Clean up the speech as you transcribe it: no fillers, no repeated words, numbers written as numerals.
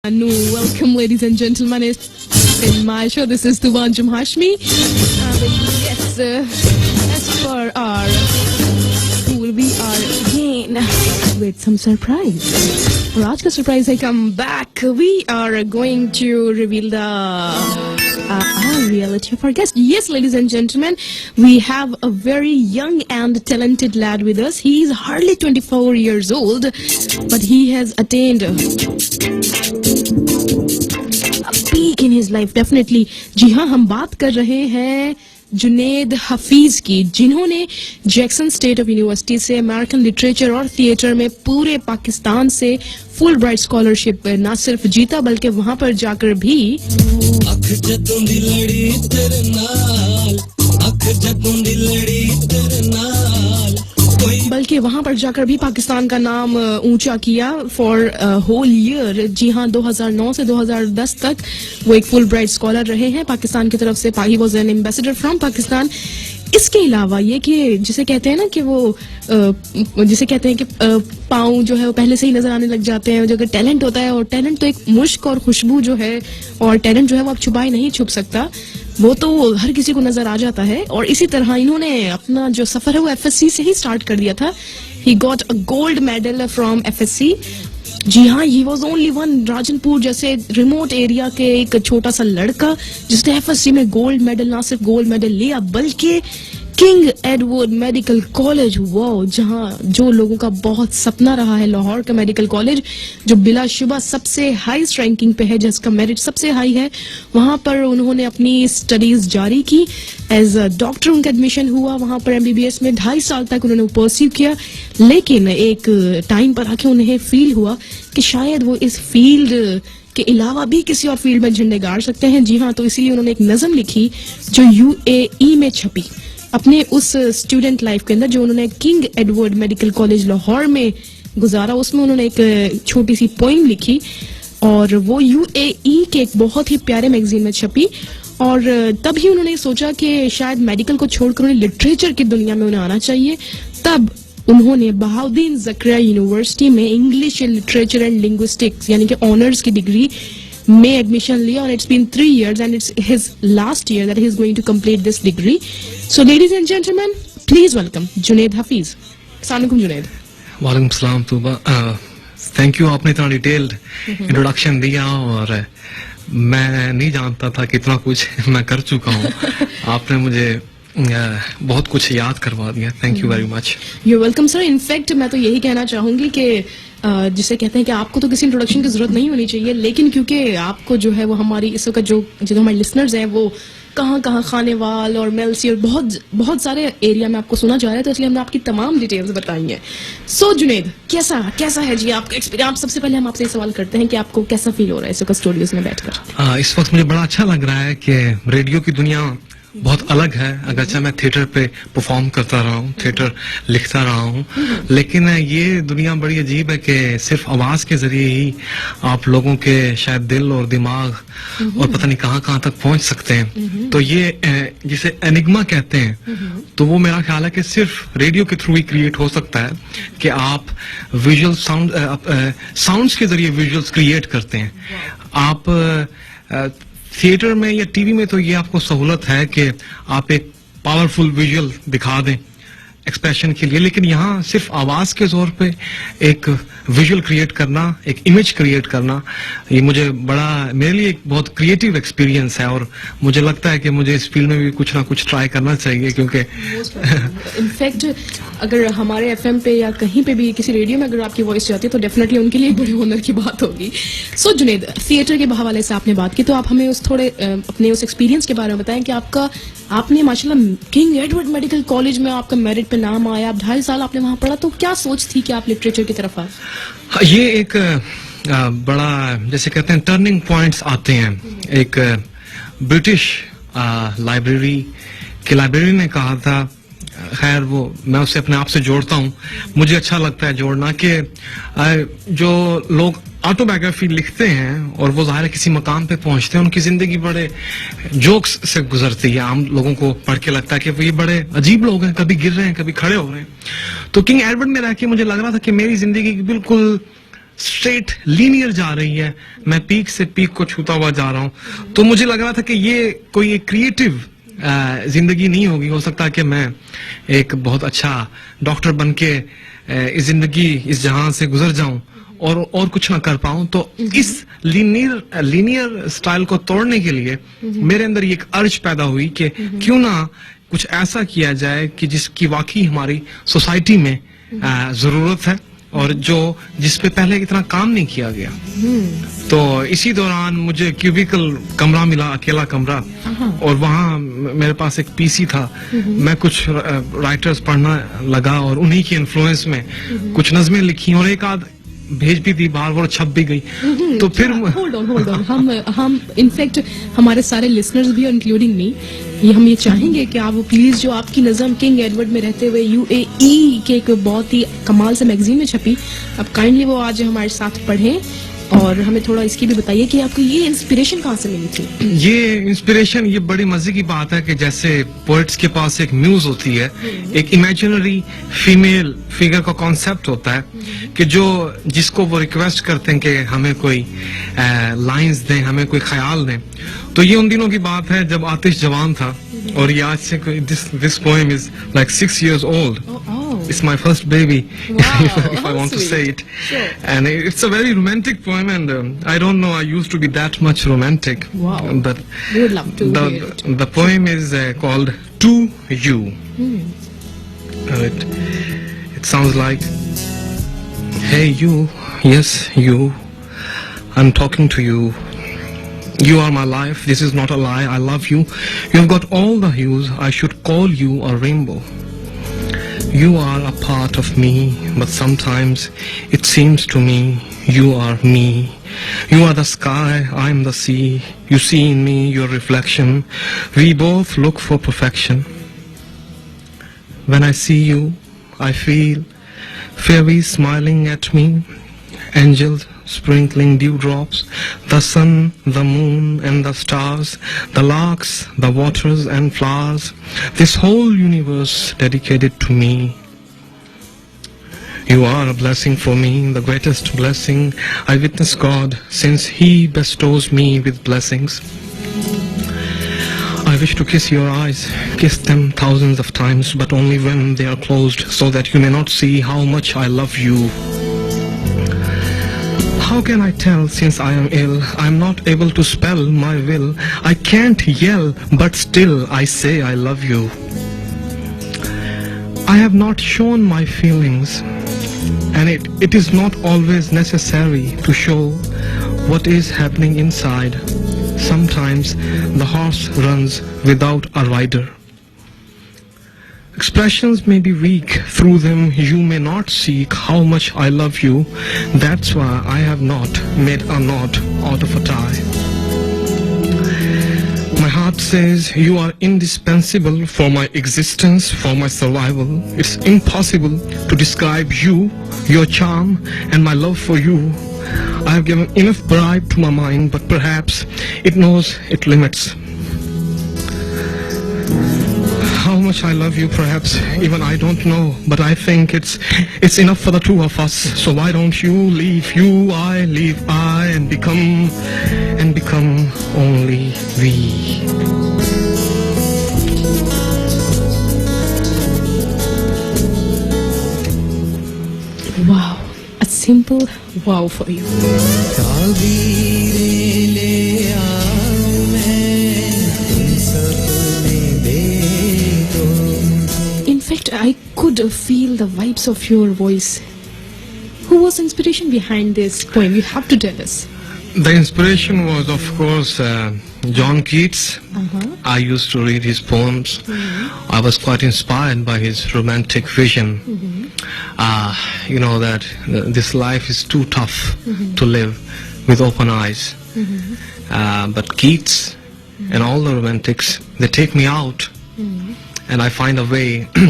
No, welcome, ladies and gentlemen. In my show, this is Tubanjum Hashmi. Yes, as for our pool, we are again with some surprise. और आज का surprise है come back. We are going to reveal the reality of our guest. Yes, ladies and gentlemen, we have a very young and talented lad with us. He is hardly 24 years old, but he has attained a peak in his life, definitely. जी हाँ, हम बात कर रहे हैं जुनेद हफीज की, जिन्होंने Jackson state of university से American literature और थिएटर में पूरे पाकिस्तान से फुल ब्राइट स्कॉलरशिप न सिर्फ जीता बल्कि वहां पर जाकर भी पाकिस्तान का नाम ऊंचा किया फॉर होल ईयर। जी हाँ, 2009 से 2010 तक वो एक फुल ब्राइट स्कॉलर रहे हैं पाकिस्तान की तरफ से। He was an ambassador from Pakistan. इसके अलावा ये कि जिसे कहते हैं ना कि वो जिसे कहते हैं कि पाँव जो है वो पहले से ही नजर आने लग जाते हैं। जो अगर टैलेंट होता है, और टैलेंट तो एक मुश्क और खुशबू जो है, और टैलेंट जो है वो आप छुपाए नहीं छुप सकता, वो तो हर किसी को नजर आ जाता है। और इसी तरह इन्होंने अपना जो सफर है वो एफएससी से ही स्टार्ट कर दिया था। He got a gold medal from FSC. जी हाँ, he was only one, Rajanpur जैसे रिमोट एरिया के एक छोटा सा लड़का जिसने एफएससी में गोल्ड मेडल, ना सिर्फ गोल्ड मेडल लिया बल्कि किंग एडवर्ड मेडिकल कॉलेज, वो जहाँ जो लोगों का बहुत सपना रहा है, लाहौर का मेडिकल कॉलेज जो बिलाशुबा सबसे हाईएस्ट रैंकिंग पे है, जिसका मेरिट सबसे हाई है, वहां पर उन्होंने अपनी स्टडीज जारी की। एज अ डॉक्टर उनका एडमिशन हुआ वहां पर एमबीबीएस में। 2.5 साल तक उन्होंने परस्यू किया, लेकिन एक टाइम पर आके उन्हें फील हुआ कि शायद वो इस फील्ड के अलावा भी किसी और फील्ड में झंडे गाड़ सकते हैं। जी हाँ, तो इसीलिए उन्होंने एक नज्म लिखी जो यूएई में छपी अपने उस स्टूडेंट लाइफ के अंदर, जो उन्होंने king Edward medical college Lahore में गुजारा। उसमें उन्होंने एक छोटी सी पोइम लिखी और वो यूएई के एक बहुत ही प्यारे मैगजीन में छपी। और तभी उन्होंने सोचा कि शायद मेडिकल को छोड़कर उन्हें लिटरेचर की दुनिया में उन्हें आना चाहिए। तब उन्होंने बहाउद्दीन ज़करिया यूनिवर्सिटी में इंग्लिश लिटरेचर एंड लिंग्विस्टिक्स यानी कि ऑनर्स की डिग्री में एडमिशन लिया। और it's been 3 years and it's his last year that he is going to complete this degree. So ladies and gentlemen, please welcome Junaid Hafeez. अस्सलाम वालेकुम जुनेद। वालेकुम सलाम तुबा। थैंक यू, आपने इतना डिटेल्ड इंट्रोडक्शन दिया और मैं नहीं जानता था कि इतना कुछ मैं कर चुका हूँ। आपने मुझे बहुत कुछ याद करवा दिया। Thank you very much. You welcome sir. In fact मैं तो यही कहना चाहूंगी कि जिसे कहते हैं कि आपको तो किसी इंट्रोडक्शन की जरूरत नहीं होनी चाहिए, लेकिन क्योंकि आपको जो है वो हमारी इस वक्त जो हमारे लिसनर्स हैं वो कहाँ खानेवाल और मेलसी और बहुत सारे एरिया में आपको सुना जा रहा है, तो इसलिए हमने आपकी तमाम डिटेल्स बताई हैं। सो जुनेद, कैसा है जी आपका एक्सपीरियंस? सबसे पहले हम आपसे ये सवाल करते हैं कि आपको कैसा फील हो रहा है इस वक्त स्टूडियोज में बैठकर? इस वक्त मुझे बड़ा अच्छा लग रहा है कि रेडियो की दुनिया बहुत अलग है। अगरचे मैं थिएटर पे परफॉर्म करता रहा हूँ, थिएटर लिखता रहा हूँ, लेकिन ये दुनिया बड़ी अजीब है कि सिर्फ आवाज के जरिए ही आप लोगों के शायद दिल और दिमाग और पता नहीं कहाँ तक पहुंच सकते हैं। तो ये जिसे एनिग्मा कहते हैं, तो वो मेरा ख्याल है कि सिर्फ रेडियो के थ्रू ही क्रिएट हो सकता है कि आप विजुअल साउंड्स के जरिए विजुअल्स क्रिएट करते हैं। आप थिएटर में या टीवी में तो ये आपको सहूलत है कि आप एक पावरफुल विजुअल दिखा दें एक्सप्रेशन के लिए, लेकिन यहाँ सिर्फ आवाज के जोर पे एक विजुअल क्रिएट करना, एक इमेज क्रिएट करना, ये मेरे लिए एक बहुत क्रिएटिव एक्सपीरियंस है। और मुझे लगता है कि मुझे इस फील्ड में भी कुछ ना कुछ ट्राई करना चाहिए, क्योंकि इनफैक्ट अगर हमारे एफएम पे या कहीं पे भी किसी रेडियो में अगर आपकी वॉइस जाती है तो डेफिनेटली उनके लिए बड़ी ऑनर की बात होगी। सो जुनेद, थिएटर के हवाले से आपने बात की, तो आप हमें अपने उस एक्सपीरियंस के बारे में बताएं कि आपने माशाल्लाह किंग एडवर्ड मेडिकल कॉलेज में आपका मेरिट पे नाम आया, आप 2.5 साल आपने वहां पढ़ा, तो क्या सोच थी कि आप लिटरेचर की तरफ आए? ये एक बड़ा, जैसे कहते हैं, टर्निंग पॉइंट्स आते हैं। एक ब्रिटिश लाइब्रेरी के लाइब्रेरियन ने कहा था, खैर वो मैं उसे अपने आप से जोड़ता हूँ, मुझे अच्छा लगता है जोड़ना, कि जो लोग ऑटोबायोग्राफी लिखते हैं और वो ज़ाहिर किसी मकाम पे पहुंचते हैं, उनकी जिंदगी बड़े जोक्स से गुजरती है। आम लोगों को पढ़ के लगता है कि वो ये बड़े अजीब लोग हैं, कभी गिर रहे हैं, कभी खड़े हो रहे हैं। तो किंग एडवर्ड में रह के मुझे लग रहा था कि मेरी जिंदगी बिल्कुल स्ट्रेट लीनियर जा रही है, मैं पीक से पीक को छूता हुआ जा रहा हूं। तो मुझे लग रहा था कि ये कोई एक क्रिएटिव जिंदगी नहीं होगी। हो सकता है कि मैं एक बहुत अच्छा डॉक्टर बन के इस जिंदगी, इस जहां से गुजर जाऊं और कुछ ना कर पाऊं। तो इस लीनियर स्टाइल को तोड़ने के लिए मेरे अंदर ये एक अर्ज पैदा हुई कि क्यों ना कुछ ऐसा किया जाए कि जिसकी वाकई हमारी सोसाइटी में जरूरत है और जिस पे पहले इतना काम नहीं किया गया। तो इसी दौरान मुझे क्यूबिकल कमरा मिला, अकेला कमरा, और वहाँ मेरे पास एक पीसी था। मैं कुछ राइटर्स पढ़ना लगा और उन्हीं की इन्फ्लुएंस में कुछ नज़में लिखी और एक आध भेज भी दी बाहर, वो छप भी गई। तो फिर होल्ड ऑन हम इनफैक्ट हमारे सारे लिसनर्स भी इंक्लूडिंग मी, हम ये चाहेंगे कि आप प्लीज जो आपकी नज़म किंग एडवर्ड में रहते हुए यूएई के एक बहुत ही कमाल से मैगजीन में छपी, आप काइंडली वो आज हमारे साथ पढ़ें और हमें थोड़ा इसकी भी बताइए कि आपको ये इंस्पिरेशन कहाँ से मिली थी। ये इंस्पिरेशन, ये बड़ी मजे की बात है कि जैसे पोएट्स के पास एक म्यूज होती है, एक इमेजिनरी फीमेल फिगर का कॉन्सेप्ट होता है कि जिसको वो रिक्वेस्ट करते हैं कि हमें कोई लाइंस दें, हमें कोई ख्याल दें। तो ये उन दिनों की बात है जब आतिश जवान था, और ये आज से this poem is like 6 years old. It's my first baby, if I want to say it. Sure. And it's a very romantic poem, and I don't know, I used to be that much romantic. Wow. But We would love to hear it. the poem is called To You. It sounds like, hey you, yes you, I'm talking to you. You are my life, this is not a lie, I love you. You've got all the hues, I should call you a rainbow. You are a part of me, but sometimes it seems to me you are me. You are the sky, I'm the sea. You see in me your reflection. We both look for perfection. When I see you, I feel fairies smiling at me, angels sprinkling dewdrops, the sun, the moon and the stars, the larks, the waters and flowers, this whole universe dedicated to me. You are a blessing for me, the greatest blessing. I witness God since He bestows me with blessings. I wish to kiss your eyes, kiss them thousands of times, but only when they are closed, so that you may not see how much I love you. How can I tell since I am ill? I am not able to spell my will. I can't yell, but still I say I love you. I have not shown my feelings, and it is not always necessary to show what is happening inside. Sometimes the horse runs without a rider. Expressions may be weak, through them you may not seek how much I love you. That's why I have not made a knot out of a tie. My heart says you are indispensable for my existence, for my survival. It's impossible to describe you, your charm, and my love for you. I have given enough bribe to my mind, but perhaps it knows its limits. How much I love you, perhaps even I don't know, but I think it's enough for the two of us. So why don't you leave you, I leave I, and become only we. Wow, a simple wow for you. In fact, I could feel the vibes of your voice. Who was the inspiration behind this poem? You have to tell us. The inspiration was, of course, John Keats. I used to read his poems. I was quite inspired by his romantic vision. You know that this life is too tough to live with open eyes. But Keats and all the romantics, they take me out, and I find a way